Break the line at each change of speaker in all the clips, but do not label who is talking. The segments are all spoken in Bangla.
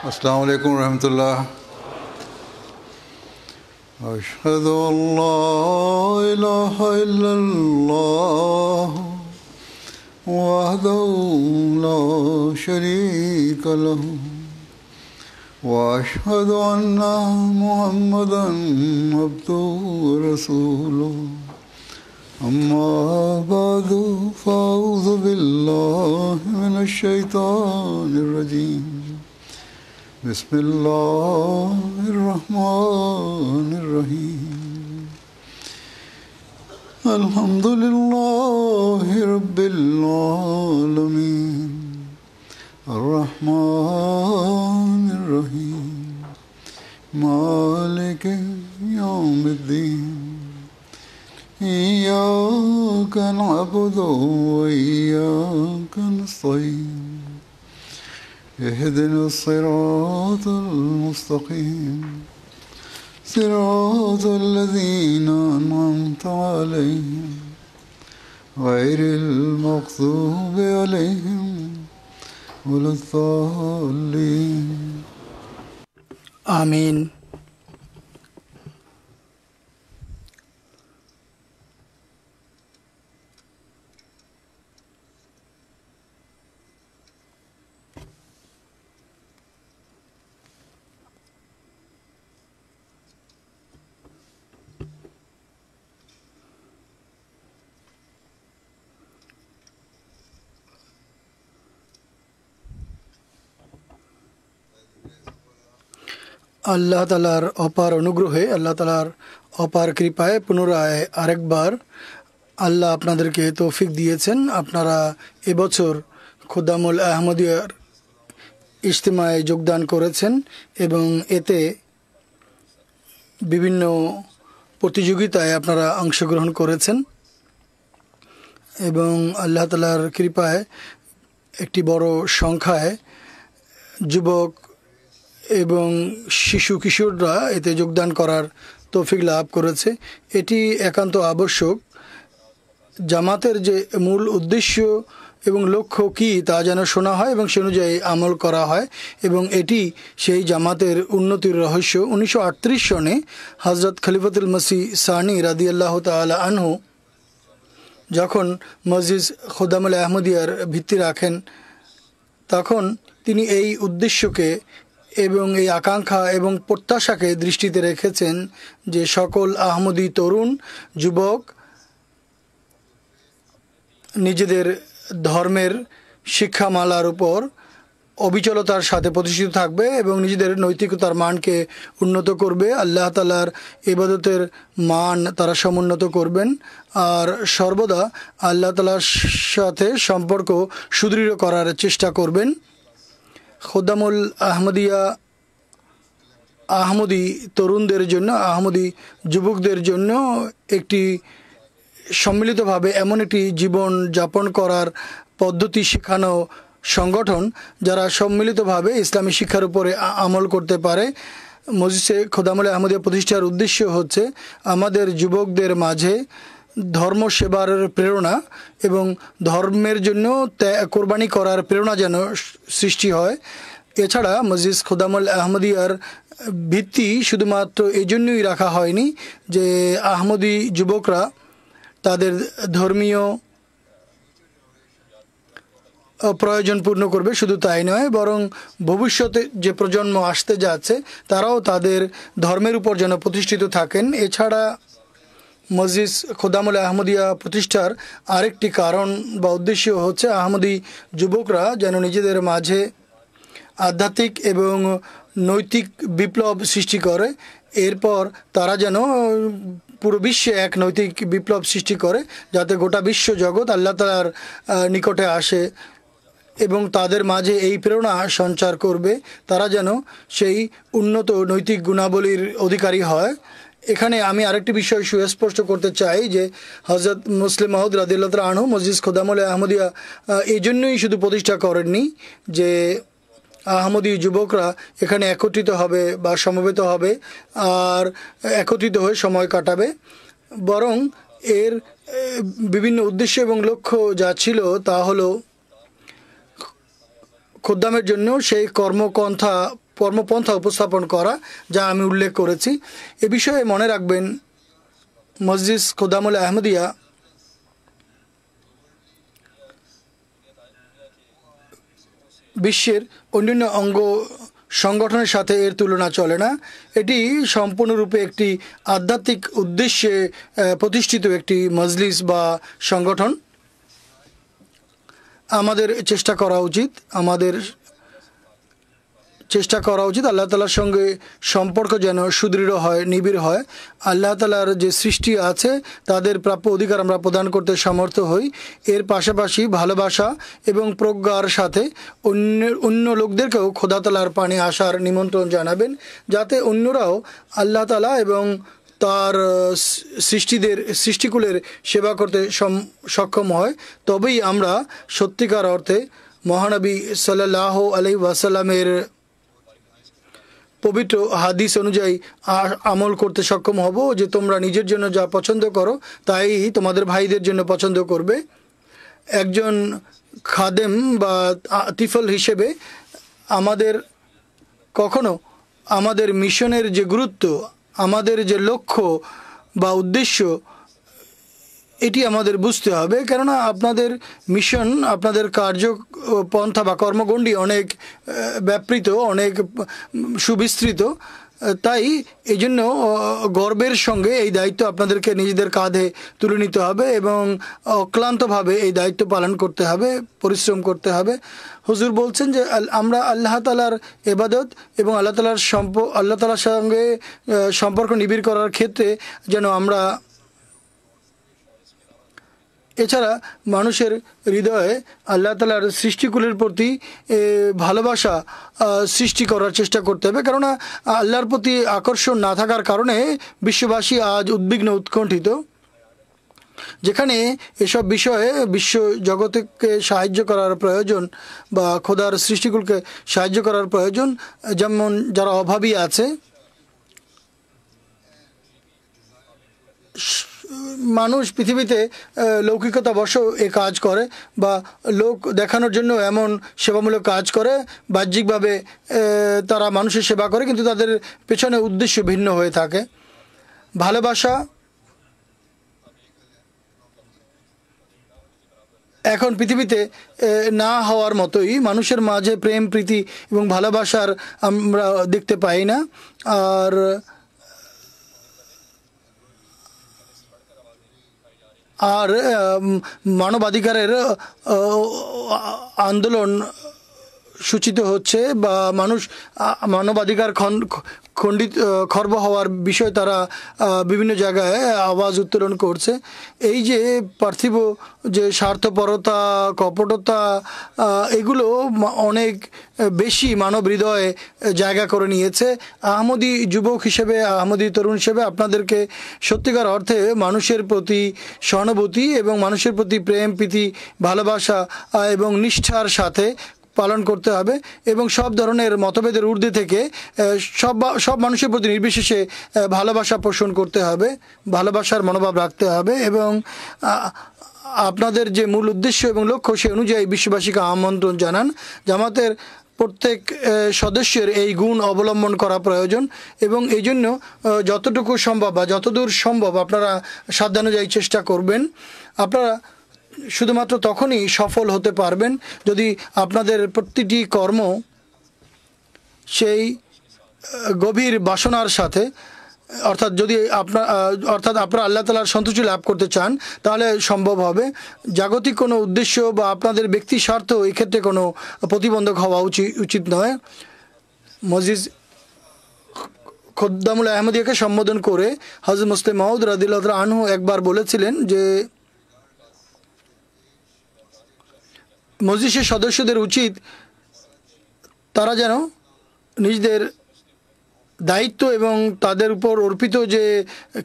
अस्सलामु अलैकुम रहमतुल्लाह। अशहदु अल्ला इलाहा इल्लल्लाह वहदहु ला शरीका लहु व अशहदु अन्ना मुहम्मदन अब्दुहु व रसूलुहु। अम्मा बअदु फ़अऊज़ु बिल्लाहि मिनश शैतानिर रजीम। बिस्मिल्लाहिर्रहमानिर्रहीम। अल्हम्दुलिल्लाहि रब्बिल आलमीन अर्रहमानिर रहीम मालिकि यौमिद्दीन इय्याका नअबुदु व इय्याका नस्तईन اهدنا الصراط المستقيم صراط الذين أنعمت عليهم غير المغضوب عليهم ولا الضالين
آمين. আল্লাহ তাআলার অপার অনুগ্রহে, আল্লাহ তাআলার অপার কৃপায় পুনরায় আরেকবার আল্লাহ আপনাদেরকে তৌফিক দিয়েছেন। আপনারা এবছর খুদ্দামুল আহমদিয়ার ইজতিমায় যোগদান করেছেন এবং এতে বিভিন্ন প্রতিযোগিতায় আপনারা অংশগ্রহণ করেছেন এবং আল্লাহ তাআলার কৃপায় একটি বড় সংখ্যায় যুবক এবং শিশু কিশোররা এতে যোগদান করার তৌফিক লাভ করেছে। এটি একান্ত আবশ্যক। জামাতের যে মূল উদ্দেশ্য এবং লক্ষ্য কী তা যেন শোনা হয় এবং সে অনুযায়ী আমল করা হয় এবং এটি সেই জামাতের উন্নতির রহস্য। 1938 সনে হযরত খলিফাতুল মসিহ সানি রাদিয়াল্লাহু তাআলা আনহু যখন মসজিদ খুদ্দামুল আহমদিয়ার ভিত্তি রাখেন তখন তিনি এই উদ্দেশ্যকে এবং এই আকাঙ্ক্ষা এবং প্রত্যাশাকে দৃষ্টিতে রেখেছেন যে সকল আহমদি তরুণ যুবক নিজেদের ধর্মের শিক্ষামালার উপর অবিচলতার সাথে প্রতিষ্ঠিত থাকবে এবং নিজেদের নৈতিকতার মানকে উন্নত করবে। আল্লাহ তাআলার ইবাদতের মান তারা সমুন্নত করবেন আর সর্বদা আল্লাহ তাআলার সাথে সম্পর্ক সুদৃঢ় করার চেষ্টা করবেন। খুদ্দামুল আহমদিয়া আহমদি তরুণদের জন্য, আহমদি যুবকদের জন্য একটি সম্মিলিতভাবে এমন একটি জীবন যাপন করার পদ্ধতি শেখানো সংগঠন যারা সম্মিলিতভাবে ইসলামী শিক্ষার উপরে আমল করতে পারে। মজলিসে খুদ্দামুল আহমদিয়া প্রতিষ্ঠার উদ্দেশ্য হচ্ছে আমাদের যুবকদের মাঝে ধর্ম সেবার প্রেরণা এবং ধর্মের জন্য কোরবানি করার প্রেরণা যেন সৃষ্টি হয়। এছাড়া মসজিদ খুদ্দামুল আহমদিয়ার ভিত্তি শুধুমাত্র এই জন্যই রাখা হয়নি যে আহমদি যুবকরা তাদের ধর্মীয় প্রয়োজন পূর্ণ করবে, শুধু তাই নয় বরং ভবিষ্যতে যে প্রজন্ম আসতে যাচ্ছে তারাও তাদের ধর্মের উপর যেন প্রতিষ্ঠিত থাকেন। এছাড়া মসজিদ খুদ্দামুল আহমদিয়া প্রতিষ্ঠার আরেকটি কারণ বা উদ্দেশ্য হচ্ছে আহমদি যুবকরা যেন নিজেদের মাঝে আধ্যাত্মিক এবং নৈতিক বিপ্লব সৃষ্টি করে, এরপর তারা যেন পুরো বিশ্বে এক নৈতিক বিপ্লব সৃষ্টি করে যাতে গোটা বিশ্ব জগৎ আল্লাহ তাআলার নিকটে আসে এবং তাদের মাঝে এই প্রেরণা সঞ্চার করবে তারা যেন সেই উন্নত নৈতিক গুণাবলীর অধিকারী হয়। এখানে আমি আরেকটি বিষয় সুস্পষ্ট করতে চাই যে হযরত মুসলিম মাউদ রাদিয়াল্লাহু তাআলা আনহু মসজিদ খুদ্দামুল আহমদিয়া এই জন্যই শুধু প্রতিষ্ঠা করেননি যে আহমদি যুবকরা এখানে একত্রিত হবে বা সমবেত হবে আর একত্রিত হয়ে সময় কাটাবে, বরং এর বিভিন্ন উদ্দেশ্য এবং লক্ষ্য যা ছিল তা হলো খোদ্দামের জন্য সেই কর্মপন্থা উপস্থাপন করা, যা আমি উল্লেখ করেছি। এ বিষয়ে মনে রাখবেন, মসজিদ খোদ্দামুল আহমদিয়া বিশ্বের অন্যান্য অঙ্গ সংগঠনের সাথে এর তুলনা চলে না। এটি সম্পূর্ণরূপে একটি আধ্যাত্মিক উদ্দেশ্যে প্রতিষ্ঠিত একটি মজলিস বা সংগঠন। আমাদের চেষ্টা করা উচিত আল্লাহ তাআলার সঙ্গে সম্পর্ক যেন সুদৃঢ় হয়, নিবিড় হয়। আল্লাহ তাআলার যে সৃষ্টি আছে তাদের প্রাপ্য অধিকার আমরা প্রদান করতে সমর্থ হই। এর পাশাপাশি ভালোবাসা এবং প্রজ্ঞার সাথে অন্য লোকদেরকেও খোদা তাআলার পানে আসার নিমন্ত্রণ জানাবেন, যাতে অন্যরাও আল্লাহ তাআলা এবং তার সৃষ্টিকুলের সেবা করতে সক্ষম হয়। তবেই আমরা সত্যিকার অর্থে মহানবী সাল্লাল্লাহু আলাইহি ওয়াসাল্লামের পবিত্র হাদিস অনুযায়ী আমল করতে সক্ষম হব, যে তোমরা নিজের জন্য যা পছন্দ করো তাই তোমাদের ভাইদের জন্য পছন্দ করবে। একজন খাদেম বা আতিফল হিসেবে আমাদের কখনো আমাদের মিশনের যে গুরুত্ব, আমাদের যে লক্ষ্য বা উদ্দেশ্য, এটি আমাদের বুঝতে হবে। কেননা আপনাদের মিশন, আপনাদের কার্যপন্থা বা কর্মগণ্ডি অনেক ব্যাপৃত, অনেক সুবিস্তৃত। তাই এই জন্য গর্বের সঙ্গে এই দায়িত্ব আপনাদেরকে নিজেদের কাঁধে তুলে নিতে হবে এবং অক্লান্তভাবে এই দায়িত্ব পালন করতে হবে, পরিশ্রম করতে হবে। হুজুর বলছেন যে আমরা আল্লাহ তাআলার ইবাদত এবং আল্লাহ তাআলার সঙ্গে সম্পর্ক নিবিড় করার ক্ষেত্রে যেন আমরা এছাড়া মানুষের হৃদয়ে আল্লাহ তাআলার সৃষ্টিকুলের প্রতি ভালোবাসা সৃষ্টি করার চেষ্টা করতে হবে। কেননা আল্লাহর প্রতি আকর্ষণ না থাকার কারণে বিশ্ববাসী আজ উদ্বিগ্ন, উৎকণ্ঠিত। যেখানে এসব বিষয়ে বিশ্ব জগৎকে সাহায্য করার প্রয়োজন বা খোদার সৃষ্টিকুলকে সাহায্য করার প্রয়োজন, যেমন যারা অভাবী আছে, মানুষ পৃথিবীতে লৌকিকতাবশ এ কাজ করে বা লোক দেখানোর জন্য এমন সেবামূলক কাজ করে, বাহ্যিকভাবে তারা মানুষের সেবা করে, কিন্তু তাদের পেছনে উদ্দেশ্য ভিন্ন হয়ে থাকে। ভালোবাসা এখন পৃথিবীতে না হওয়ার মতোই, মানুষের মাঝে প্রেম, প্রীতি এবং ভালোবাসার আমরা দেখতে পাই না। আর মানবাধিকারের আন্দোলন সূচিত হচ্ছে বা মানুষ মানবাধিকার খর্ব হওয়ার বিষয়ে তারা বিভিন্ন জায়গায় আওয়াজ উত্তোলন করছে। এই যে পার্থিব যে স্বার্থপরতা, কপটতা, এগুলো অনেক বেশি মানব হৃদয়ে জায়গা করে নিয়েছে। আহমদী যুবক হিসেবে, আহমদী তরুণ হিসেবে আপনাদেরকে সত্যিকার অর্থে মানুষের প্রতি সহানুভূতি এবং মানুষের প্রতি প্রেম, প্রীতি, ভালোবাসা এবং নিষ্ঠার সাথে পালন করতে হবে এবং সব ধরনের মতভেদের ঊর্ধ্বে থেকে সব মানুষের প্রতি নির্বিশেষে ভালোবাসা পোষণ করতে হবে, ভালোবাসার মনোভাব রাখতে হবে এবং আপনাদের যে মূল উদ্দেশ্য এবং লক্ষ্য সে অনুযায়ী বিশ্ববাসীকে আমন্ত্রণ জানান। জামাতের প্রত্যেক সদস্যের এই গুণ অবলম্বন করা প্রয়োজন এবং এই জন্য যতটুকু সম্ভব বা যতদূর সম্ভব আপনারা সাধ্যানুযায়ী চেষ্টা করবেন। আপনারা শুধুমাত্র তখনই সফল হতে পারবেন যদি আপনাদের প্রতিটি কর্ম সেই গভীর বাসনার সাথে, অর্থাৎ আপনারা আল্লাহ তাআলার সন্তুষ্টি লাভ করতে চান, তাহলে সম্ভব হবে। জাগতিক কোনো উদ্দেশ্য বা আপনাদের ব্যক্তি স্বার্থ এই ক্ষেত্রে কোনো প্রতিবন্ধক হওয়া উচিত নয়। মসজিদ খোদ্দামুল আহমদিয়াকে সম্বোধন করে হযরত মুসলিম মাউদ রাদিয়াল্লাহু তাআলা আনহু একবার বলেছিলেন যে মজলিসের সদস্যদের উচিত তারা যেন নিজেদের দায়িত্ব এবং তাদের উপর অর্পিত যে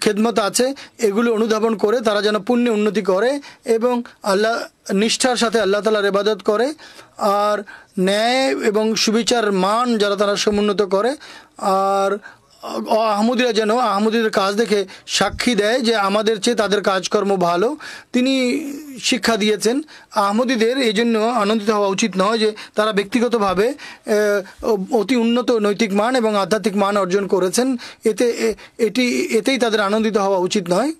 খেদমত আছে এগুলো অনুধাবন করে তারা যেন পুণ্যে উন্নতি করে এবং আল্লাহ নিষ্ঠার সাথে আল্লাহ তাআলার ইবাদত করে আর ন্যায় এবং সুবিচার মান যারা তারা সমুন্নত করে আর আহমদিরা যেন আহমদিদের কাজ দেখে সাক্ষী দেয় যে আমাদের চেয়ে তাদের কাজকর্ম ভালো। তিনি শিক্ষা দিয়েছেন আহমদিদের এই জন্য আনন্দিত হওয়া উচিত নয় যে তারা ব্যক্তিগতভাবে অতি উন্নত নৈতিক মান এবং আধ্যাত্মিক মান অর্জন করেছেন, এতেই তাদের আনন্দিত হওয়া উচিত নয়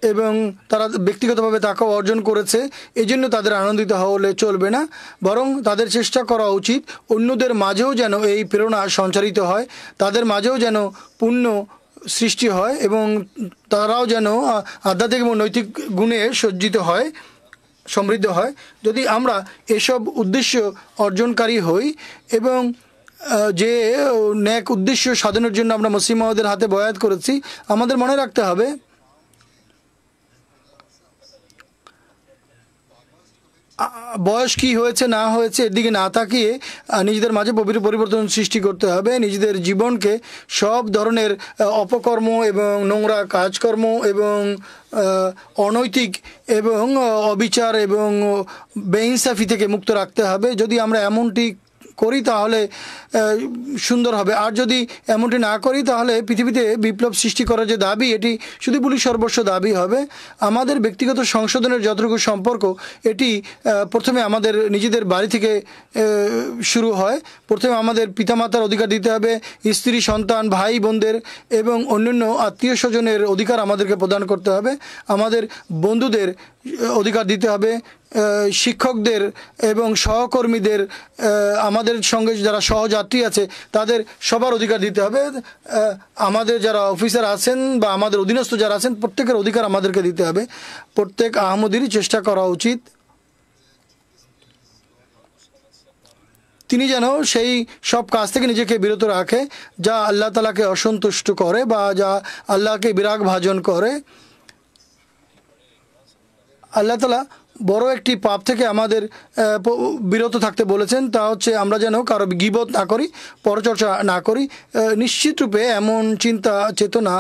এবং তারা ব্যক্তিগতভাবে তাকেও অর্জন করেছে এই জন্য তাদের আনন্দিত হলে চলবে না, বরং তাদের চেষ্টা করা উচিত অন্যদের মাঝেও যেন এই প্রেরণা সঞ্চারিত হয়, তাদের মাঝেও যেন পুণ্য সৃষ্টি হয় এবং তারাও যেন আধ্যাত্মিক এবং নৈতিক গুণে সজ্জিত হয়, সমৃদ্ধ হয়। যদি আমরা এসব উদ্দেশ্য অর্জনকারী হই এবং যে ন্যাক উদ্দেশ্য সাধনের জন্য আমরা মুসলিম মাওদের হাতে বয়াত করেছি, আমাদের মনে রাখতে হবে বয়স কি হয়েছে না হয়েছে এর দিকে না তাকিয়ে নিজেদের মাঝে পরিবর্তন সৃষ্টি করতে হবে। নিজেদের জীবনকে সব ধরনের অপকর্ম এবং নোংরা কাজকর্ম এবং অনৈতিক এবং অবিচার এবং বেইনসাফি থেকে মুক্ত রাখতে হবে। যদি আমরা এমনটি করি তাহলে সুন্দর হবে, আর যদি এমনটি না করি তাহলে পৃথিবীতে বিপ্লব সৃষ্টি করার যে দাবি এটি শুধু বলি সর্বস্ব দাবি হবে। আমাদের ব্যক্তিগত সংশোধনের যতটুকু সম্পর্ক এটি প্রথমে আমাদের নিজেদের বাড়ি থেকে শুরু হয়। প্রথমে আমাদের পিতামাতার অধিকার দিতে হবে, স্ত্রী সন্তান ভাই বোনদের এবং অন্যান্য আত্মীয় স্বজনের অধিকার আমাদেরকে প্রদান করতে হবে, আমাদের বন্ধুদের অধিকার দিতে হবে, শিক্ষকদের এবং সহকর্মীদের, আমাদের সঙ্গে যারা সহযাত্রী আছে তাদের সবার অধিকার দিতে হবে, আমাদের যারা অফিসার আছেন বা আমাদের অধীনস্থ যারা আছেন প্রত্যেকের অধিকার আমাদেরকে দিতে হবে। প্রত্যেক আহমদিরই চেষ্টা করা উচিত তিনি যেন সেই সব কাজ থেকে নিজেকে বিরত রাখে যা আল্লাহ তাআলাকে অসন্তুষ্ট করে বা যা আল্লাহকে বিরাগ ভাজন করে। আল্লাহ তাআলা বড় একটি পাপ থেকে আমাদের বিরত থাকতে বলেছেন, তা হচ্ছে আমরা যেন কারো গীবত না করি, পরচর্চা না করি। নিশ্চিত রূপে এমন চিন্তা চেতনা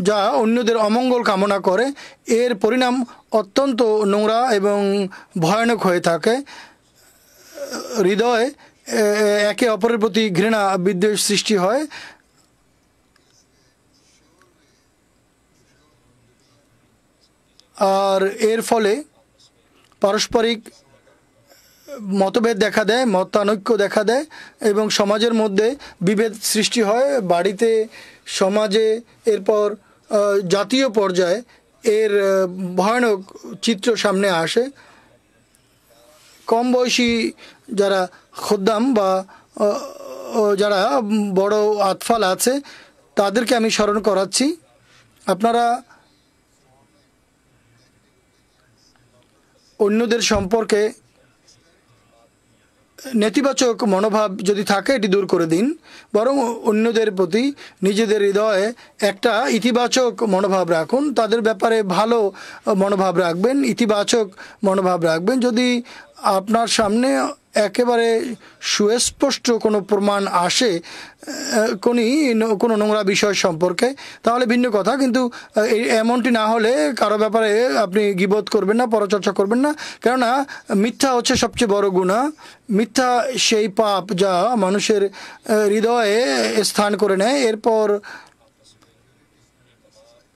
যা অন্যদের অমঙ্গল কামনা করে এর পরিণাম অত্যন্ত নোংরা এবং ভয়ানক হয়ে থাকে। হৃদয়ে একে অপরের প্রতি ঘৃণা বিদ্বেষ সৃষ্টি হয় আর এর ফলে পারস্পরিক মতভেদ দেখা দেয়, মতানৈক্য দেখা দেয় এবং সমাজের মধ্যে বিভেদ সৃষ্টি হয়, বাড়িতে, সমাজে, এরপর জাতীয় পর্যায়ে এর ভয়ানক চিত্র সামনে আসে। কম বয়সী যারা খোদ্দাম বা যারা বড় আতফাল আছে তাদেরকে আমি স্মরণ করাচ্ছি, আপনারা অন্যদের সম্পর্কে নেতিবাচক মনোভাব যদি থাকে এটি দূর করে দিন, বরং অন্যদের প্রতি নিজেদের হৃদয়ে একটা ইতিবাচক মনোভাব রাখুন, তাদের ব্যাপারে ভালো মনোভাব রাখবেন, ইতিবাচক মনোভাব রাখবেন। যদি আপনার সামনে একেবারে সুস্পষ্ট কোনো প্রমাণ আসে কোনো নোংরা বিষয় সম্পর্কে তাহলে ভিন্ন কথা, কিন্তু এমনটি না হলে কারো ব্যাপারে আপনি গীবত করবেন না, পরচর্চা করবেন না, কেননা মিথ্যা হচ্ছে সবচেয়ে বড় গুনাহ। মিথ্যা সেই পাপ যা মানুষের হৃদয়ে স্থান করে নেয়, এরপর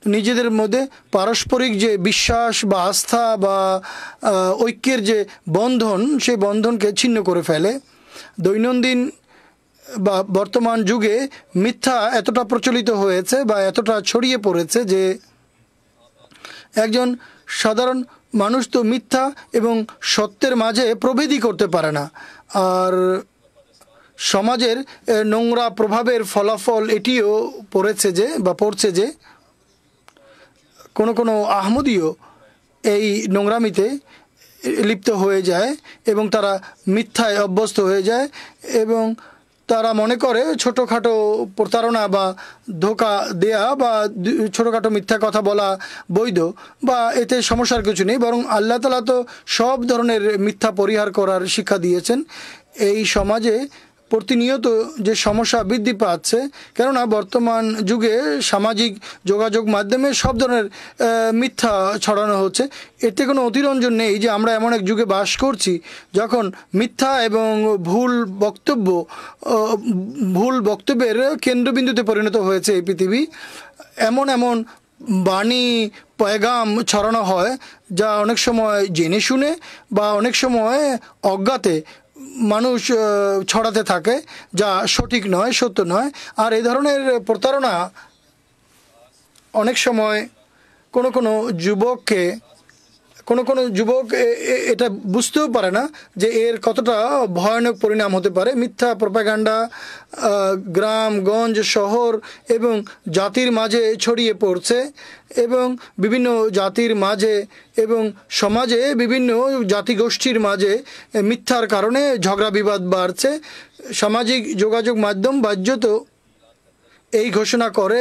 নিজেদের মধ্যে পারস্পরিক যে বিশ্বাস বা আস্থা বা ঐক্যের যে বন্ধন সেই বন্ধনকে ছিন্ন করে ফেলে। দৈনন্দিন বা বর্তমান যুগে মিথ্যা এতটা প্রচলিত হয়েছে বা এতটা ছড়িয়ে পড়েছে যে একজন সাধারণ মানুষ তো মিথ্যা এবং সত্যের মাঝে প্রভেদই করতে পারে না। আর সমাজের নোংরা প্রভাবের ফলাফল এটিও পড়ছে যে কোনো আহমদীও এই নোংরামিতে লিপ্ত হয়ে যায় এবং তারা মিথ্যায় অভ্যস্ত হয়ে যায় এবং তারা মনে করে ছোটোখাটো প্রতারণা বা ধোঁকা দেয়া বা ছোটোখাটো মিথ্যা কথা বলা বৈধ বা এতে সমস্যার কিছু নেই, বরং আল্লাহ তাআলা তো সব ধরনের মিথ্যা পরিহার করার শিক্ষা দিয়েছেন। এই সমাজে প্রতিনিয়ত যে সমস্যা বৃদ্ধি পাচ্ছে, কেননা বর্তমান যুগে সামাজিক যোগাযোগ মাধ্যমে সব ধরনের মিথ্যা ছড়ানো হচ্ছে। এতে কোনো অতিরঞ্জন নেই যে আমরা এমন এক যুগে বাস করছি যখন মিথ্যা এবং ভুল বক্তব্যের কেন্দ্রবিন্দুতে পরিণত হয়েছে এই পৃথিবী। এমন এমন বাণী পয়গাম ছড়ানো হয় যা অনেক সময় জেনে শুনে বা অনেক সময় অজ্ঞাতে মানুষ ছড়াতে থাকে, যা সঠিক নয়, সত্য নয়। আর এই ধরনের প্রতারণা অনেক সময় কোনো যুবক এটা বুঝতেও পারে না যে এর কতটা ভয়ানক পরিণাম হতে পারে। মিথ্যা প্রপাগান্ডা গ্রামগঞ্জ, শহর এবং জাতির মাঝে ছড়িয়ে পড়ছে এবং বিভিন্ন জাতির মাঝে এবং সমাজে বিভিন্ন জাতিগোষ্ঠীর মাঝে মিথ্যার কারণে ঝগড়া বিবাদ বাড়ছে। সামাজিক যোগাযোগ মাধ্যম বাহ্যত এই ঘোষণা করে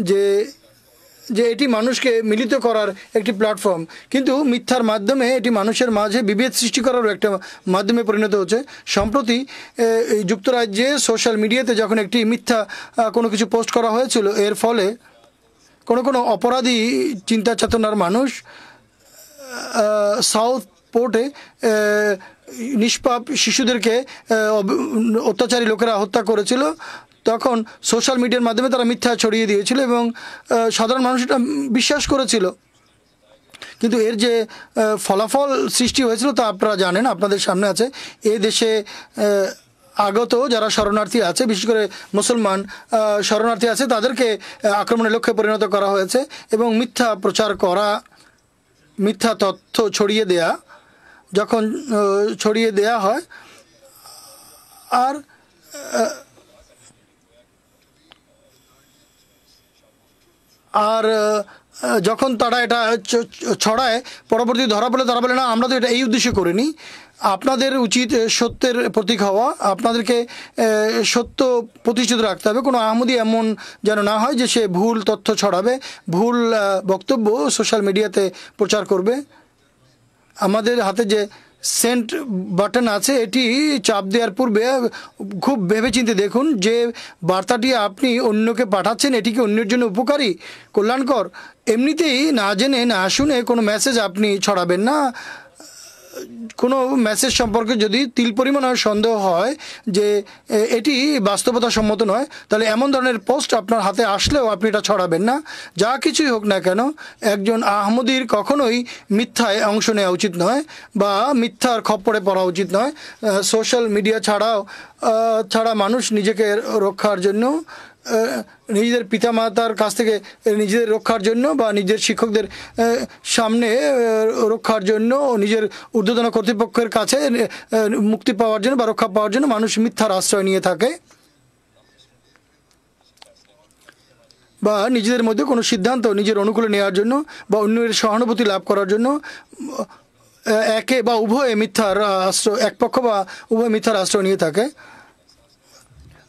যে এটি মানুষকে মিলিত করার একটি প্ল্যাটফর্ম, কিন্তু মিথ্যার মাধ্যমে এটি মানুষের মাঝে বিভেদ সৃষ্টি করারও একটা মাধ্যমে পরিণত হচ্ছে। সম্প্রতি যুক্তরাজ্যে সোশ্যাল মিডিয়াতে যখন একটি মিথ্যা কোনো কিছু পোস্ট করা হয়েছিল, এর ফলে কোনো অপরাধী চিন্তা চেতনার মানুষ সাউথ পোর্টে নিষ্পাপ শিশুদেরকে অত্যাচারী লোকেরা হত্যা করেছিল। তখন সোশ্যাল মিডিয়ার মাধ্যমে তারা মিথ্যা ছড়িয়ে দিয়েছিল এবং সাধারণ মানুষ এটা বিশ্বাস করেছিল। কিন্তু এর যে ফলাফল সৃষ্টি হয়েছিল তা আপনারা জানেন, আপনাদের সামনে আছে। এই দেশে আগত যারা শরণার্থী আছে, বিশেষ করে মুসলমান শরণার্থী আছে, তাদেরকে আক্রমণের লক্ষ্যে পরিণত করা হয়েছে এবং মিথ্যা প্রচার করা, মিথ্যা তথ্য ছড়িয়ে দেয়া, যখন ছড়িয়ে দেয়া হয় আর যখন তারা এটা ছড়ায়, পরবর্তী ধরা পড়লে তারা বলে না, আমরা তো এটা এই উদ্দেশ্যে করিনি। আপনাদের উচিত সত্যের প্রতীক হওয়া, আপনাদেরকে সত্য প্রতিষ্ঠিত রাখতে হবে। কোনো আহমদি এমন যেন না হয় যে সে ভুল তথ্য ছড়াবে, ভুল বক্তব্য সোশ্যাল মিডিয়াতে প্রচার করবে। আমাদের হাতে যে সেন্ড বাটন আছে, এটি চাপ দেওয়ার পূর্বে খুব ভেবেচিন্তে দেখুন যে বার্তাটি আপনি অন্যকে পাঠাচ্ছেন এটি কি অন্যের জন্য উপকারী, কল্যাণকর। এমনিতেই না জেনে না শুনে কোনো মেসেজ আপনি ছড়াবেন না। কোনো মেসেজ সম্পর্কে যদি তিল পরিমাণ সন্দেহ হয় যে এটি বাস্তবতা সম্মত নয়, তাহলে এমন ধরনের পোস্ট আপনার হাতে আসলেও আপনি এটা ছড়াবেন না। যা কিছুই হোক না কেন, একজন আহমদির কখনোই মিথ্যায় অংশ নেওয়া উচিত নয় বা মিথ্যার খপ্পরে পড়া উচিত নয়। সোশ্যাল মিডিয়া ছাড়া মানুষ নিজেকে রক্ষার জন্য, নিজেদের পিতামাতার কাছ থেকে নিজেদের রক্ষার জন্য বা নিজের শিক্ষকদের সামনে রক্ষার জন্য, নিজের ঊর্ধ্বতন কর্তৃপক্ষের কাছে মুক্তি পাওয়ার জন্য বা রক্ষা পাওয়ার জন্য মানুষ মিথ্যার আশ্রয় নিয়ে থাকে বা নিজেদের মধ্যে কোনো সিদ্ধান্ত নিজের অনুকূলে নেওয়ার জন্য বা অন্যের সহানুভূতি লাভ করার জন্য একে বা উভয়ে মিথ্যার আশ্রয়, এক পক্ষ বা উভয় মিথ্যার আশ্রয় নিয়ে থাকে।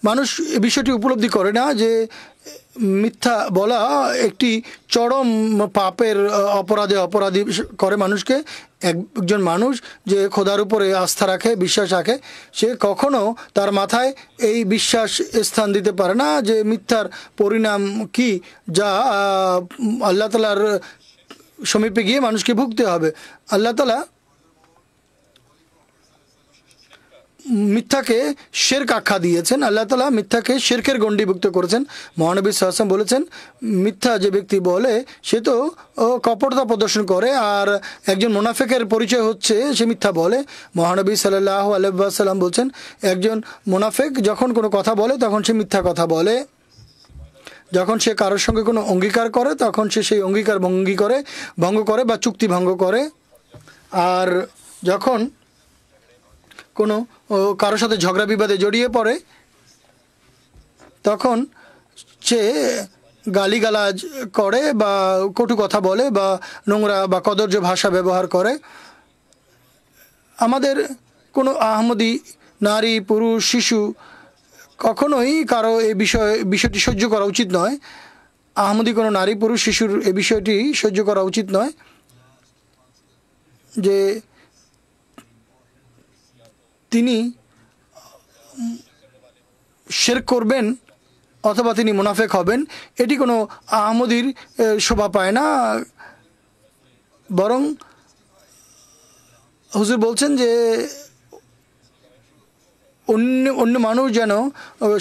মানুষ এই বিষয়টি উপলব্ধি করে না যে মিথ্যা বলা একটি চরম পাপের অপরাধী করে মানুষকে। একজন মানুষ যে খোদার উপরে আস্থা রাখে, বিশ্বাস রাখে, সে কখনো তার মাথায় এই বিশ্বাস স্থান দিতে পারে না যে মিথ্যার পরিণাম কি, যা আল্লাহ তাআলার সমীপে গিয়ে মানুষকে ভুগতে হবে। আল্লাহ তাআলা মিথ্যাকে শিরক আখ্যা দিয়েছেন। আল্লাহ তাআলা মিথ্যাকে শিরকের গণ্ডিভুক্ত করেছেন। মহানবী সাল্লাল্লাহু আলাইহি ওয়াসাল্লাম বলেছেন, মিথ্যা যে ব্যক্তি বলে সে তো কপটতা প্রদর্শন করে, আর একজন মুনাফিকের পরিচয় হচ্ছে সে মিথ্যা বলে। মহানবী সাল্লাল্লাহু আলাইহি ওয়াসাল্লাম বলছেন, একজন মুনাফিক যখন কোনো কথা বলে তখন সে মিথ্যা কথা বলে। যখন সে কারোর সঙ্গে কোনো অঙ্গীকার করে তখন সে সেই অঙ্গীকার ভঙ্গ করে বা চুক্তি ভঙ্গ করে। আর যখন কোনো কারোর সাথে ঝগড়া বিবাদে জড়িয়ে পড়ে তখন সে গালিগালাজ করে বা কটু কথা বলে বা নোংরা বা কদর্য ভাষা ব্যবহার করে। আমাদের কোনো আহমদি নারী, পুরুষ, শিশু কখনোই কারো এই বিষয়টি সহ্য করা উচিত নয়। আহমদি কোনো নারী, পুরুষ, শিশুর এই বিষয়টি সহ্য করা উচিত নয় যে তিনি শিরক করবেন অথবা তিনি মুনাফেক হবেন, এটি কোনো আহমদির শোভা পায় না। বরং হুজুর বলছেন যে অন্য মানুষ যেন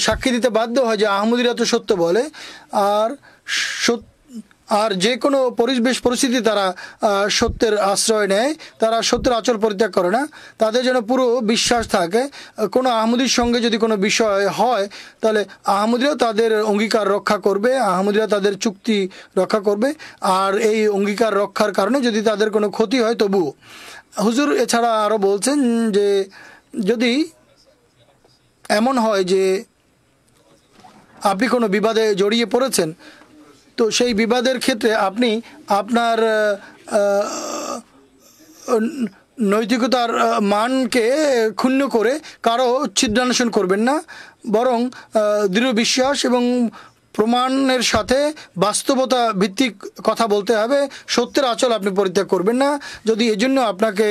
সাক্ষী দিতে বাধ্য হয় যে আহমদিরা তো সত্য বলে, আর যে কোনো পরিবেশ পরিস্থিতি তারা সত্যের আশ্রয় নেয়, তারা সত্যের আচল পরিত্যাগ করে না। তাদের যেন পুরো বিশ্বাস থাকে কোনো আহমদির সঙ্গে যদি কোনো বিষয় হয় তাহলে আহমদিরা তাদের অঙ্গীকার রক্ষা করবে, আহমদিরা তাদের চুক্তি রক্ষা করবে, আর এই অঙ্গীকার রক্ষার কারণে যদি তাদের কোনো ক্ষতি হয় তবুও। হুজুর এছাড়া আরও বলছেন যে যদি এমন হয় যে আপনি কোনো বিবাদে জড়িয়ে পড়েছেন, তো সেই বিবাদের ক্ষেত্রে আপনি আপনার নৈতিকতার মানকে ক্ষুণ্ণ করে কারো ছিদ্রান্বেষণ করবেন না, বরং দৃঢ় বিশ্বাস এবং প্রমাণের সাথে বাস্তবতা ভিত্তিক কথা বলতে হবে। সত্যের আচল আপনি পরিত্যাগ করবেন না। যদি এজন্য আপনাকে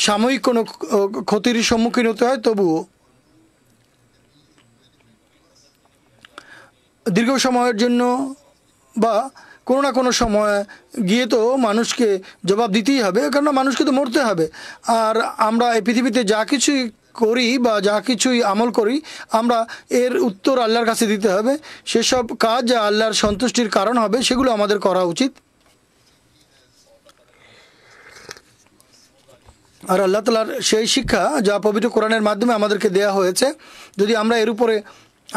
সাময়িক কোনো ক্ষতির সম্মুখীন হতে হয় তবুও দীর্ঘ সময়ের জন্য বা কোনো না কোনো সময় গিয়ে তো মানুষকে জবাব দিতেই হবে, কেননা মানুষকে তো মরতে হবে। আর আমরা এই পৃথিবীতে যা কিছুই করি বা যা কিছুই আমল করি আমরা এর উত্তর আল্লাহর কাছে দিতে হবে। সেসব কাজ যা আল্লাহর সন্তুষ্টির কারণ হবে সেগুলো আমাদের করা উচিত। আর আল্লাহ তাআলার সেই শিক্ষা যা পবিত্র কোরআনের মাধ্যমে আমাদেরকে দেয়া হয়েছে, যদি আমরা এর উপরে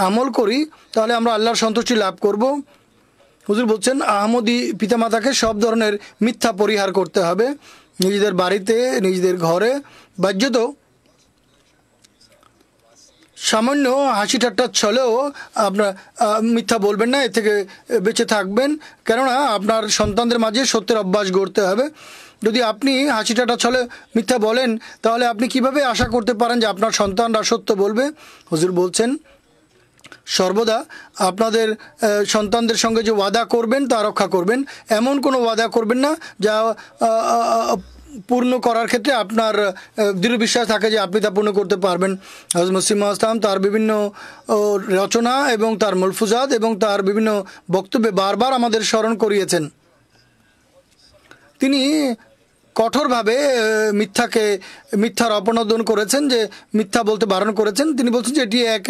আমল করি তাহলে আমরা আল্লাহর সন্তুষ্টি লাভ করব। হুজুর বলছেন আহমদি পিতামাতাকে সব ধরনের মিথ্যা পরিহার করতে হবে, নিজেদের বাড়িতে, নিজেদের ঘরে, বাহ্যত সামান্য হাসি ঠাট্টার ছলেও আপনার মিথ্যা বলবেন না, এর থেকে বেঁচে থাকবেন। কেননা আপনার সন্তানদের মাঝে সত্যের অভ্যাস গড়তে হবে। যদি আপনি হাসি ঠাট্টার ছলে মিথ্যা বলেন তাহলে আপনি কিভাবে আশা করতে পারেন যে আপনার সন্তানরা সত্য বলবে? হুজুর বলছেন সর্বদা আপনাদের সন্তানদের সঙ্গে যে ওয়াদা করবেন তা রক্ষা করবেন। এমন কোনো ওয়াদা করবেন না যা পূর্ণ করার ক্ষেত্রে আপনার দৃঢ় বিশ্বাস থাকে যে আপনি তা পূর্ণ করতে পারবেন। হযরত মসিহ মাউদ ইসলাম তার বিভিন্ন রচনা এবং তার মলফুজাত এবং তার বিভিন্ন বক্তব্যে বারবার আমাদের স্মরণ করিয়েছেন। তিনি কঠোরভাবে মিথ্যার অপনোদন করেছেন, যে মিথ্যা বলতে বারণ করেছেন। তিনি বলছেন যে এটি এক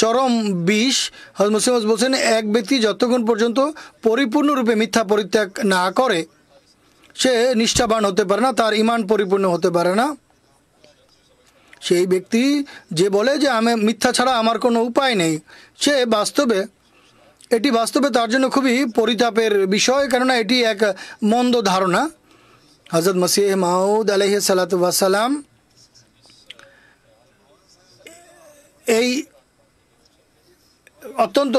চরম বিষ। হযরত মসিহ মাউদ বলছেন এক ব্যক্তি যতক্ষণ পর্যন্ত পরিপূর্ণরূপে মিথ্যা পরিত্যাগ না করে সে নিষ্ঠাবান হতে পারে না, তার ঈমান পরিপূর্ণ হতে পারে না। সেই ব্যক্তি যে বলে যে আমি মিথ্যা ছাড়া আমার কোনো উপায় নেই, সে এটি বাস্তবে তার জন্য খুবই পরিতাপের বিষয়, কেননা এটি এক মন্দ ধারণা। হযরত মসিহ মাউদ আলাইহিস সালাতু ওয়াস সালাম এই অত্যন্ত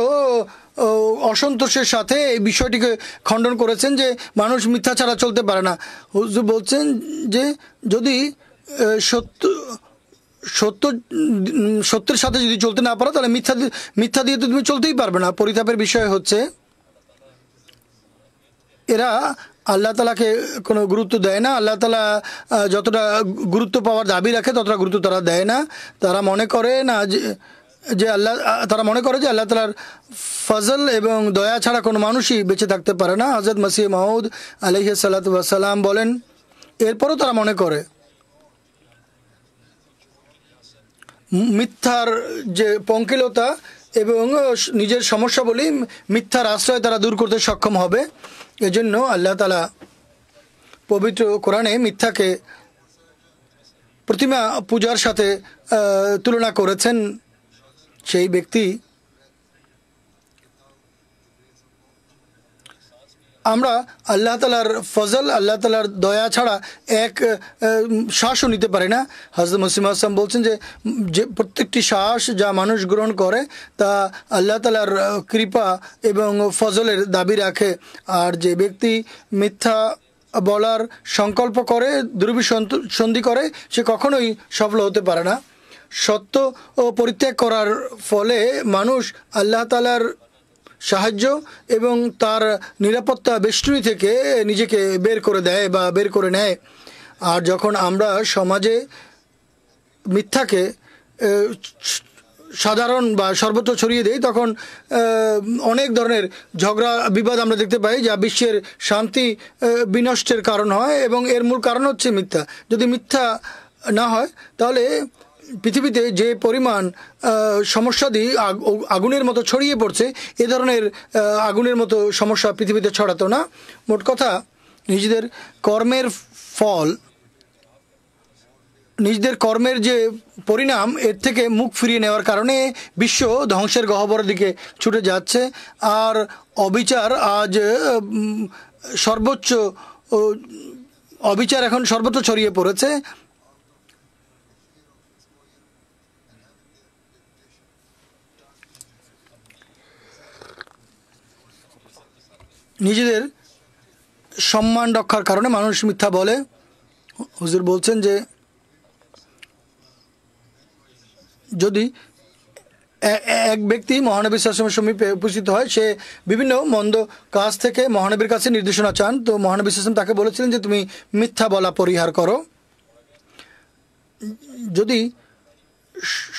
অসন্তোষের সাথে এই বিষয়টিকে খণ্ডন করেছেন যে মানুষ মিথ্যা ছাড়া চলতে পারে না। হুজুর বলছেন যে যদি সত্যের সাথে যদি চলতে না পারো তাহলে মিথ্যা দিয়ে তো তুমি চলতেই পারবে না। পরিতাপের বিষয় হচ্ছে এরা আল্লাহ তাআলাকে কোনো গুরুত্ব দেয় না। আল্লাহ তাআলা যতটা গুরুত্ব পাওয়ার দাবি রাখে ততটা গুরুত্ব তারা দেয় না। তারা মনে করে যে আল্লাহ তাআলার ফজল এবং দয়া ছাড়া কোনো মানুষই বেঁচে থাকতে পারে না। হযরত মসিহ মাউদ আলাইহিস সালাতু ওয়াস সালাম বলেন এরপরও তারা মনে করে মিথ্যার যে পঙ্কিলতা এবং নিজের সমস্যা বলেই মিথ্যার আশ্রয় তারা দূর করতে সক্ষম হবে। এজন্য আল্লাহ তাআলা পবিত্র কোরআনে মিথ্যাকে প্রতিমা পূজার সাথে তুলনা করেছেন। সেই ব্যক্তি আমরা আল্লাহ তাআলার ফজল, আল্লাহ তাআলার দয়া ছাড়া এক শ্বাসও নিতে পারি না। হযরত মসিহ মাউদ ইসলাম বলছেন যে প্রত্যেকটি শ্বাস যা মানুষ গ্রহণ করে তা আল্লাহ তাআলার কৃপা এবং ফজলের দাবি রাখে। আর যে ব্যক্তি মিথ্যা বলার সংকল্প করে, দুর্বিসন্ধি করে, সে কখনোই সফল হতে পারে না। সত্য ও পরিত্যাগ করার ফলে মানুষ আল্লাহ তাআলার সাহায্য এবং তার নিরাপত্তা বেষ্টনী থেকে নিজেকে বের করে দেয় বা বের করে নেয়। আর যখন আমরা সমাজে মিথ্যাকে সাধারণ বা সর্বত্র ছড়িয়ে দেয় তখন অনেক ধরনের ঝগড়া বিবাদ আমরা দেখতে পাই, যা বিশ্বের শান্তি বিনষ্টের কারণ হয়। এবং এর মূল কারণ হচ্ছে মিথ্যা। যদি মিথ্যা না হয় তাহলে পৃথিবীতে যে পরিমাণ সমস্যাদি আগুনের মতো ছড়িয়ে পড়ছে, এ ধরনের আগুনের মতো সমস্যা পৃথিবীতে ছড়াতো না। মোট কথা, নিজেদের কর্মের ফল, নিজেদের কর্মের যে পরিণাম, এর থেকে মুখ ফিরিয়ে নেওয়ার কারণে বিশ্ব ধ্বংসের গহ্বরের দিকে ছুটে যাচ্ছে। আর অবিচার আজ সর্বোচ্চ, অবিচার এখন সর্বত্র ছড়িয়ে পড়েছে। নিজেদের সম্মান রক্ষার কারণে মানুষ মিথ্যা বলে। হুজুর বলছেন যে যদি এক ব্যক্তি মহানবী সাল্লাল্লাহু আলাইহি ওয়াসাল্লামের সমীপে উপস্থিত হয়, সে বিভিন্ন মন্দ কাজ থেকে মহানবীর কাছে নির্দেশনা চান, তো মহানবী সাল্লাল্লাহু আলাইহি ওয়াসাল্লাম তাকে বলেছিলেন যে তুমি মিথ্যা বলা পরিহার করো। যদি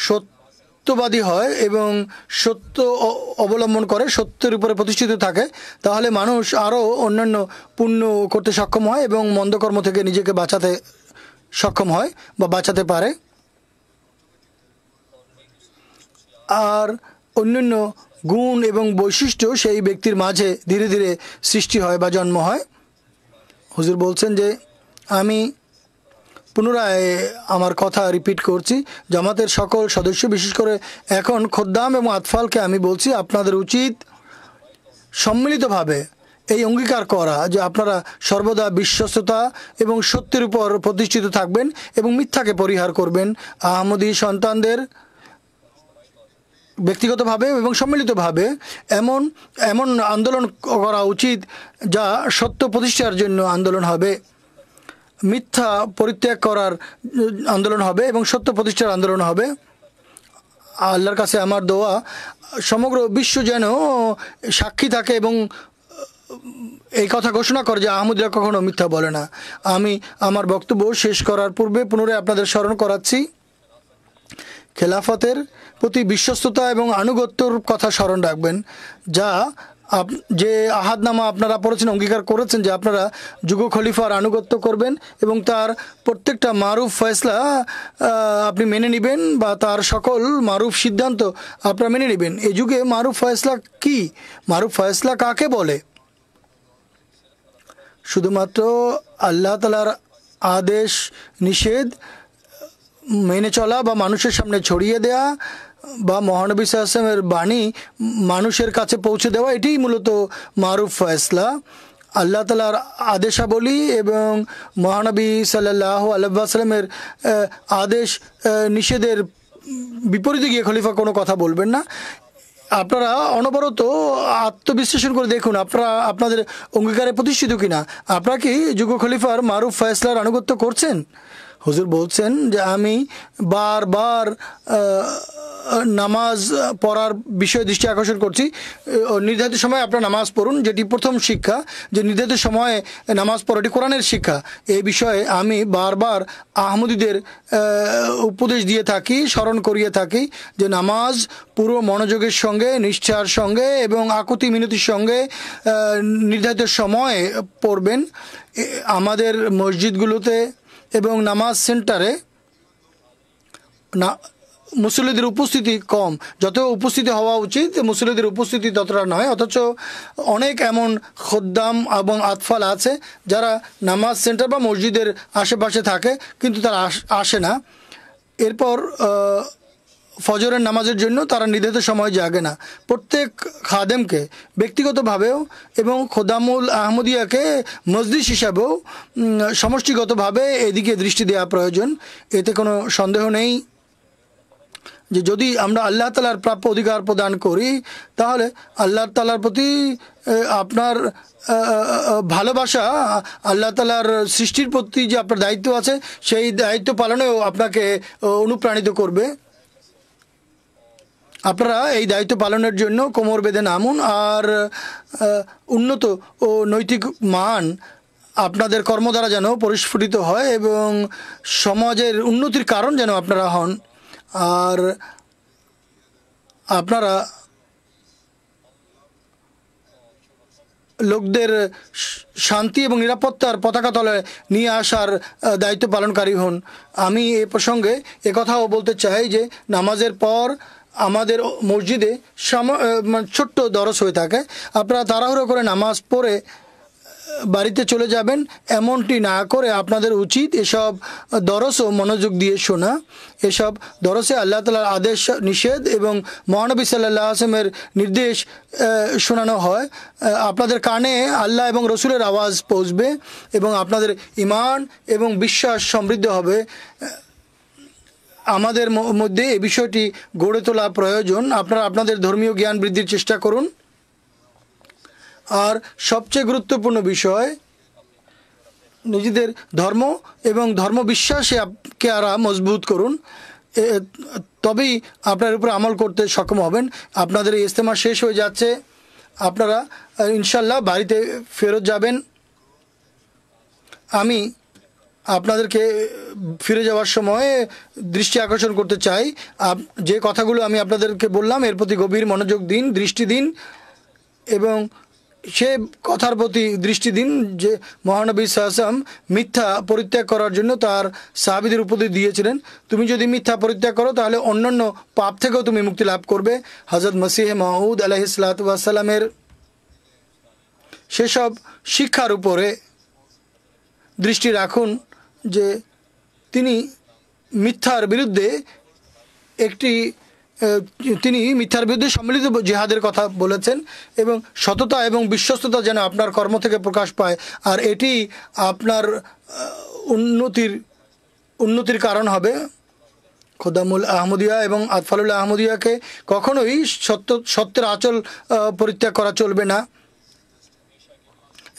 সত্যবাদী হয় এবং সত্য অবলম্বন করে, সত্যের উপরে প্রতিষ্ঠিত থাকে, তাহলে মানুষ আরও অন্যান্য পুণ্য করতে সক্ষম হয় এবং মন্দকর্ম থেকে নিজেকে বাঁচাতে সক্ষম হয় বা বাঁচাতে পারে। আর অন্যান্য গুণ এবং বৈশিষ্ট্য সেই ব্যক্তির মাঝে ধীরে ধীরে সৃষ্টি হয় বা জন্ম হয়। হুজুর বলছেন যে আমি পুনরায় আমার কথা রিপিট করছি, জামাতের সকল সদস্য, বিশেষ করে এখন খোদ্দাম এবং আতফালকে আমি বলছি, আপনাদের উচিত সম্মিলিতভাবে এই অঙ্গীকার করা যে আপনারা সর্বদা বিশ্বস্ততা এবং সত্যের উপর প্রতিষ্ঠিত থাকবেন এবং মিথ্যাকে পরিহার করবেন। আহমদী সন্তানদের ব্যক্তিগতভাবে এবং সম্মিলিতভাবে এমন এমন আন্দোলন করা উচিত যা সত্য প্রতিষ্ঠার জন্য আন্দোলন হবে, মিথ্যা পরিত্যাগ করার আন্দোলন হবে এবং সত্য প্রতিষ্ঠার আন্দোলন হবে। আল্লাহর কাছে আমার দোয়া, সমগ্র বিশ্ব যেন সাক্ষী থাকে এবং এই কথা ঘোষণা করে যে আহমদীরা কখনো মিথ্যা বলে না। আমি আমার বক্তব্য শেষ করার পূর্বে পুনরায় আপনাদের স্মরণ করাচ্ছি, খেলাফতের প্রতি বিশ্বস্ততা এবং আনুগত্যর কথা স্মরণ রাখবেন, যা যে আহাদনামা আপনারা পড়েছেন, অঙ্গীকার করেছেন যে আপনারা যুগ খলিফার আনুগত্য করবেন এবং তার প্রত্যেকটা মারুফ ফয়সলা আপনি মেনে নেবেন বা তার সকল মারুফ সিদ্ধান্ত আপনারা মেনে নেবেন। এই যুগে মারুফ ফয়সলা কি, মারুফ ফয়সলা কাকে বলে? শুধুমাত্র আল্লাহ তাআলার আদেশ নিষেধ মেনে চলা বা মানুষের সামনে ছড়িয়ে দেয়া বা মহানবী সাল্লাল্লাহু আলাইহি ওয়াসাল্লামের বাণী মানুষের কাছে পৌঁছে দেওয়া, এটাই মূলত মারুফ ফয়সলা। আল্লাহ তাআলার আদেশাবলী এবং মহানবী সাল্লাল্লাহু আলাইহি ওয়াসাল্লামের আদেশ নিষেধের বিপরীতে গিয়ে খলিফা কোনো কথা বলবেন না। আপনারা অনবরত আত্মবিশ্লেষণ করে দেখুন আপনারা আপনাদের অঙ্গীকারে প্রতিষ্ঠিত কিনা। আপনারা কি যুগ খলিফার মারুফ ফয়সলার আনুগত্য করছেন? হুজুর বলছেন যে আমি বারবার নামাজ পড়ার বিষয়ে দৃষ্টি আকর্ষণ করছি। নির্ধারিত সময়ে আপনারা নামাজ পড়ুন, যেটি প্রথম শিক্ষা, যে নির্ধারিত সময়ে নামাজ পড়াটি কোরআনের শিক্ষা। এই বিষয়ে আমি বারবার আহমদীদের উপদেশ দিয়ে থাকি, স্মরণ করিয়ে থাকি যে নামাজ পুরো মনোযোগের সঙ্গে, নিষ্ঠার সঙ্গে এবং আকুতি মিনতির সঙ্গে নির্ধারিত সময়ে পড়বেন। আমাদের মসজিদগুলোতে এবং নামাজ সেন্টারে না মুসল্লিদের উপস্থিতি কম, যত উপস্থিতি হওয়া উচিত মুসল্লিদের উপস্থিতি ততটা নয়। অথচ অনেক এমন খোদ্দাম এবং আতফাল আছে যারা নামাজ সেন্টার বা মসজিদের আশেপাশে থাকে কিন্তু তারা আসে না। এরপর ফজরের নামাজের জন্য তারা নির্ধারিত সময় জাগে না। প্রত্যেক খাদেমকে ব্যক্তিগতভাবেও এবং খোদামুল আহমদিয়াকে মজলিস হিসাবেও সমষ্টিগতভাবে এদিকে দৃষ্টি দেওয়া প্রয়োজন। এতে কোনো সন্দেহ নেই যে যদি আমরা আল্লাহ তাআলার প্রাপ্য অধিকার প্রদান করি তাহলে আল্লাহ তাআলার প্রতি আপনার ভালোবাসা, আল্লাহ তাআলার সৃষ্টির প্রতি যে আপনার দায়িত্ব আছে সেই দায়িত্ব পালনেও আপনাকে অনুপ্রাণিত করবে। আপনারা এই দায়িত্ব পালনের জন্য কোমর বেঁধে নামুন আর উন্নত ও নৈতিক মান আপনাদের কর্ম দ্বারা যেন পরিস্ফুটিত হয় এবং সমাজের উন্নতির কারণ যেন আপনারা হন। আর আপনারা লোকদের শান্তি এবং নিরাপত্তার পতাকা তলে নিয়ে আসার দায়িত্ব পালনকারী হন। আমি এ প্রসঙ্গে একথাও বলতে চাই যে নামাজের পর আমাদের মসজিদে ছোট্ট দরস হয়ে থাকে। আপনারা তাড়াহুড়ো করে নামাজ পড়ে বাড়িতে চলে যাবেন এমনটি না করে আপনাদের উচিত এসব দরসও মনোযোগ দিয়ে শোনা। এসব দরসে আল্লাহ তাআলার আদেশ নিষেধ এবং মহানবী সাল্লাল্লাহু আলাইহি ওয়াসাল্লামের নির্দেশ শোনানো হয়। আপনাদের কানে আল্লাহ এবং রসুলের আওয়াজ পৌঁছবে এবং আপনাদের ঈমান এবং বিশ্বাস সমৃদ্ধ হবে। আমাদের মধ্যে এই বিষয়টি গড়ে তোলা প্রয়োজন। আপনারা আপনাদের ধর্মীয় জ্ঞান বৃদ্ধির চেষ্টা করুন। আর সবচেয়ে গুরুত্বপূর্ণ বিষয়, নিজেদের ধর্ম এবং ধর্ম বিশ্বাসকে আরো মজবুত করুন, তবেই আপনার উপর আমল করতে সক্ষম হবেন। আপনাদের এই ইজতেমা শেষ হয়ে যাচ্ছে, আপনারা ইনশাল্লাহ বাড়িতে ফেরত যাবেন। আমি আপনাদেরকে ফিরে যাওয়ার সময় দৃষ্টি আকর্ষণ করতে চাই, যে কথাগুলো আমি আপনাদেরকে বললাম এর প্রতি গভীর মনোযোগ দিন, দৃষ্টি দিন এবং সে কথার প্রতি দৃষ্টি দিন যে মহানবী সাল্লাল্লাহু আলাইহি ওয়াসাল্লাম মিথ্যা পরিত্যাগ করার জন্য তার সাহাবীদের উপদেশ দিয়েছিলেন। তুমি যদি মিথ্যা পরিত্যাগ করো তাহলে অন্যান্য পাপ থেকেও তুমি মুক্তি লাভ করবে। হযরত মসিহ মাউদ আলাইহিস সালাতু ওয়াস সালামের সেসব শিক্ষার উপরে দৃষ্টি রাখুন যে তিনি মিথ্যার বিরুদ্ধে সম্মিলিত জিহাদের কথা বলেছেন এবং সততা এবং বিশ্বস্ততা যেন আপনার কর্ম থেকে প্রকাশ পায়, আর এটি আপনার উন্নতির কারণ হবে। খোদামুল আহমদিয়া এবং আতফালুল আহমদিয়াকে কখনোই সত্যের আঁচল পরিত্যাগ করা চলবে না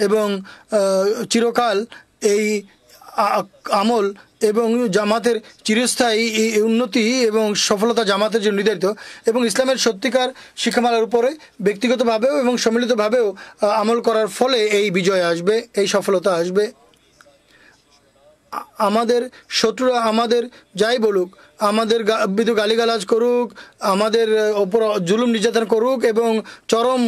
এবং চিরকাল এই আমল এবং জামাতের চিরস্থায়ী উন্নতি এবং সফলতা জামাতের জন্য নির্ধারিত এবং ইসলামের সত্যিকার শিক্ষামালার উপরে ব্যক্তিগতভাবেও এবং সম্মিলিতভাবেও আমল করার ফলে এই বিজয় আসবে, এই সফলতা আসবে। আমাদের শত্রুরা আমাদের যাই বলুক, আমাদের গালিগালাজ করুক, আমাদের ওপর জুলুম নির্যাতন করুক এবং চরম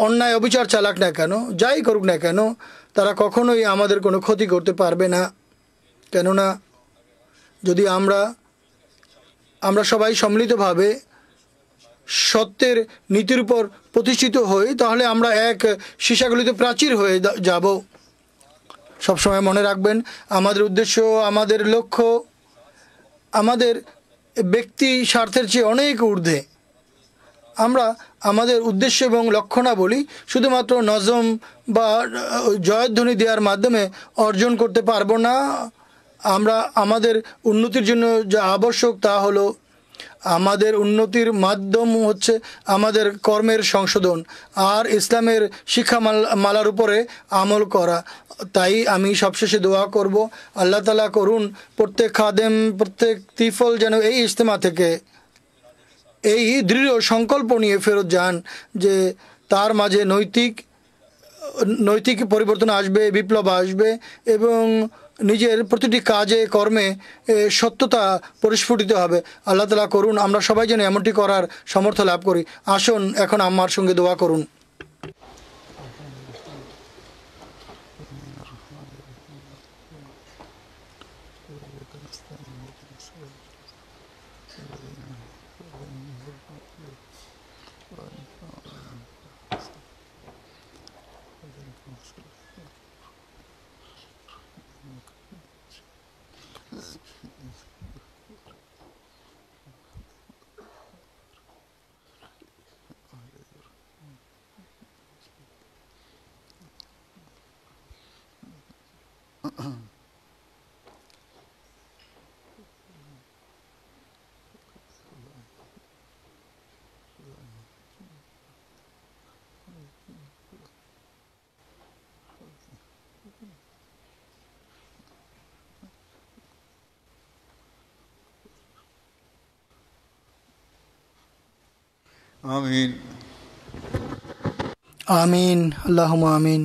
অন্যায় অবিচার চালাক না কেন, যাই করুক না কেন, তারা কখনোই আমাদের কোনো ক্ষতি করতে পারবে না। কেননা যদি আমরা সবাই সম্মিলিতভাবে সত্যের নীতির উপর প্রতিষ্ঠিত হই তাহলে আমরা এক সীসাগলিত প্রাচীর হয়ে যাব। সবসময় মনে রাখবেন, আমাদের উদ্দেশ্য, আমাদের লক্ষ্য আমাদের ব্যক্তি স্বার্থের চেয়ে অনেক ঊর্ধ্বে। আমরা আমাদের উদ্দেশ্য এবং লক্ষ্য না বলি, শুধুমাত্র নজম বা জয়ধ্বনি দেওয়ার মাধ্যমে অর্জন করতে পারবো না। আমরা আমাদের উন্নতির জন্য যা আবশ্যক তা হলো, আমাদের উন্নতির মাধ্যম হচ্ছে আমাদের কর্মের সংশোধন আর ইসলামের শিক্ষা মালার উপরে আমল করা। তাই আমি সবশেষে দোয়া করব, আল্লাহ তাআলা করুন প্রত্যেক খাদেম, প্রত্যেক তিফল যেন এই ইজতেমা থেকে এই দৃঢ় সংকল্প নিয়ে ফেরত যান যে তার মাঝে নৈতিক পরিবর্তন আসবে, বিপ্লব আসবে এবং নিজের প্রতিটি কাজে কর্মে সত্যতা পরিস্ফুটিত হবে। আল্লাহ তাআলা করুন আমরা সবাই যেন এমনটি করার সামর্থ্য লাভ করি। আসুন এখন আমার সঙ্গে দোয়া করুন।
আমিন।
আমিন, আল্লাহুম্মা আমিন।